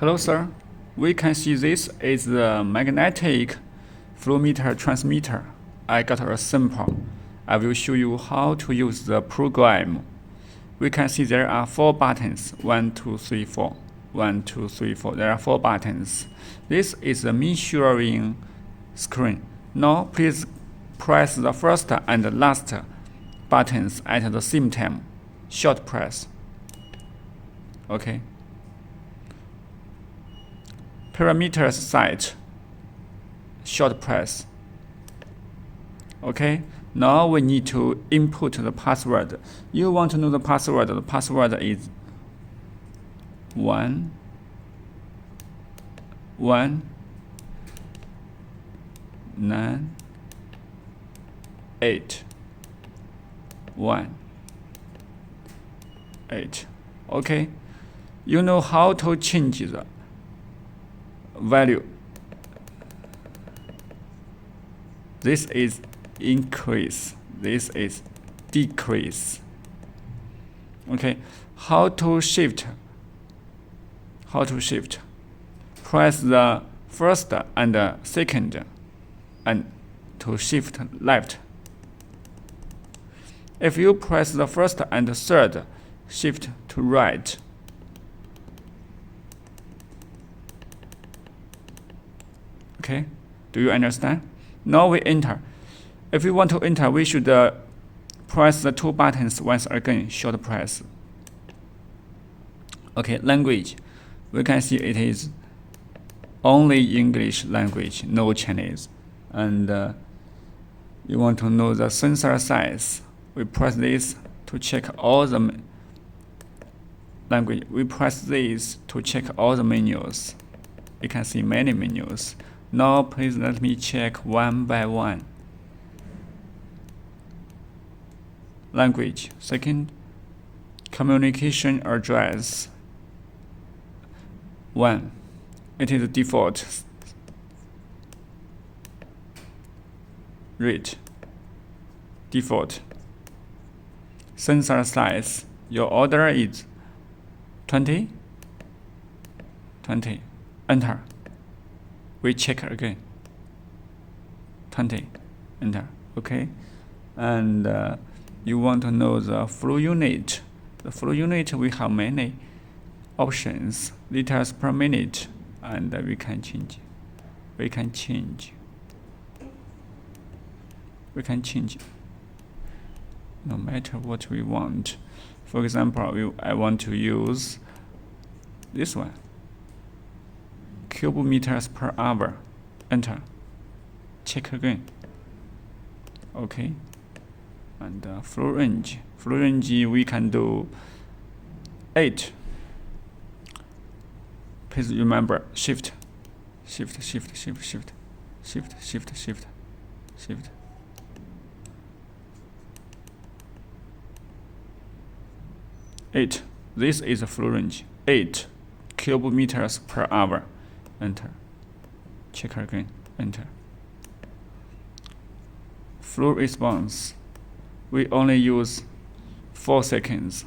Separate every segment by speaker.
Speaker 1: Hello, sir. We can see this is the magnetic flow meter transmitter. I got a sample. I will show you how to use the program. We can see there are 4 buttons. 1, 2, 3, 4. 1, 2, 3, 4. There are 4 buttons. This is the measuring screen. Now please press the first and the last buttons at the same time. Short press. Okay. Parameters set. Short press. Okay. Now we need to input the password. You want to know the password. The password is 1 1 9 8 1 8. Okay. You know how to change the value. This is increase, this is decrease. Okay, how to shift? Press the first and the second and to shift left. If you press the first and the third, shift to right. Okay, do you understand? Now we enter. If we want to enter, we should press the 2 buttons once again, short press. Okay, language. We can see it is only English language, no Chinese. And you want to know the sensor size. We press this to check all the language. We press this to check all the menus. You can see many menus. Now please let me check one by one. Language. Second, communication address. 1. It is default. Rate. Default. Sensor size. Your order is 20. 20. Enter. We check again. 20. Enter. Okay. And you want to know the flow unit. The flow unit, we have many options. Liters per minute. And we can change. We can change no matter what we want. For example, I want to use this one. Cubic meters per hour. Enter. Check again. Okay. And flow range. Flow range we can do 8. Please remember shift. 8. This is a flow range. 8 cubic meters per hour. Enter. Check again. Enter. Flow response. We only use 4 seconds.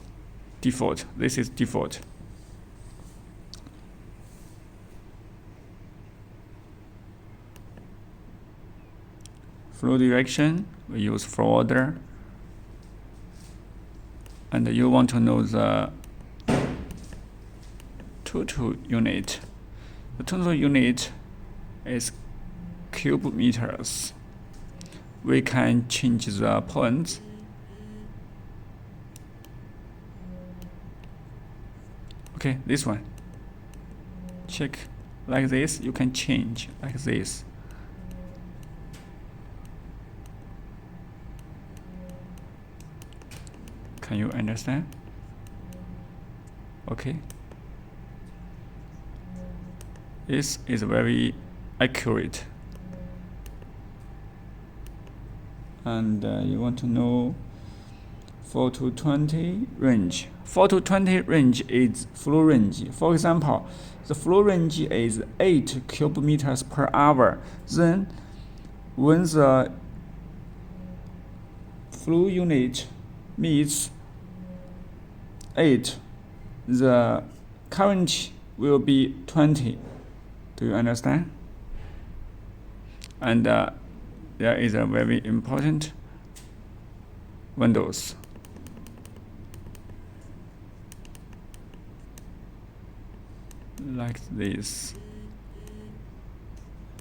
Speaker 1: Default. This is default. Flow direction. We use forwarder. And you want to know the total unit. The total unit is cubic meters. We can change the points. Okay, this one. Check like this. You can change like this. Can you understand? Okay. This is very accurate. And you want to know 4 to 20 range. 4 to 20 range is flow range. For example, the flow range is 8 cubic meters per hour. Then when the flow unit meets 8, the current will be 20. Do you understand? And there is a very important windows. Like this.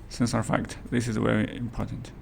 Speaker 1: Sensor fact. This is very important.